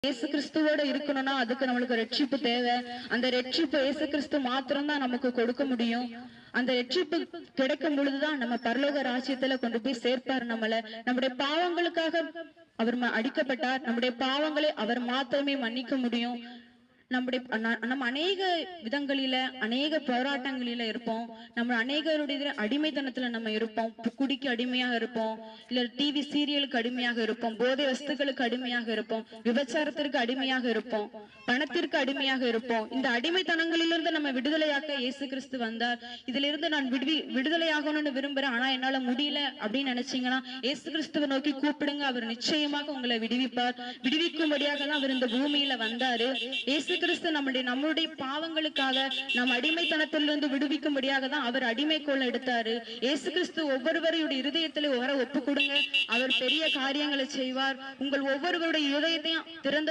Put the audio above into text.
இயேசு கிறிஸ்துவோட இருக்கணும்னா அதுக்கு நம்மளுக்கு ரட்சிப்பு தேவை. அந்த ரட்சிப்பு இயேசு கிறிஸ்து மாத்திரம் தான் நமக்கு கொடுக்க முடியும். அந்த ரட்சிப்பு கிடைக்கும் பொழுதுதான் நம்ம பரலோக ராஜ்யத்துல கொண்டு போய் சேர்ப்பார் நம்மள. நம்முடைய பாவங்களுக்காக அவர் அடிக்கப்பட்டார். நம்முடைய பாவங்களை அவர் மாத்திரமே மன்னிக்க முடியும். நம்ம அநேக விதங்களில அநேக போராட்டங்களில இருப்போம். நம்ம அநேகருடைய அடிமைத்தனத்துல நம்ம இருப்போம். குடிக்கு அடிமையாக இருப்போம், இல்ல டிவி சீரியலுக்கு அடிமையாக இருப்போம், போதை வஸ்துக்களுக்கு அடிமையாக இருப்போம், விபச்சாரத்திற்கு அடிமையாக இருப்போம், பணத்திற்கு அடிமையாக இருப்போம். இந்த அடிமைத்தனங்களிலிருந்து நம்ம விடுதலையாக்க இயேசு கிறிஸ்து வந்தார். இதுல இருந்து நான் விடுதலையாகணும்னு விரும்புறேன், ஆனா என்னால முடியல அப்படின்னு நினைச்சீங்கன்னா இயேசு கிறிஸ்துவை நோக்கி கூப்பிடுங்க. அவர் நிச்சயமாக உங்களை விடுவிப்பார். விடுவிக்கும்படியாக தான் அவர் இந்த பூமியில வந்தாரு. இயேசு கிறிஸ்து நம்முடைய பாவங்களுக்காக நம் அடிமைத்தனத்திலிருந்து விடுவிக்கும்படியாக தான் அவர் அடிமைக்கோள் எடுத்தாரு. இயேசு கிறிஸ்து ஒவ்வொருவருடைய இருதயத்திலே ஒப்பு கொடுங்க. அவர் பெரிய காரியங்களை செய்வார். உங்கள் ஒவ்வொருவருடைய இருதயத்தையும் திறந்து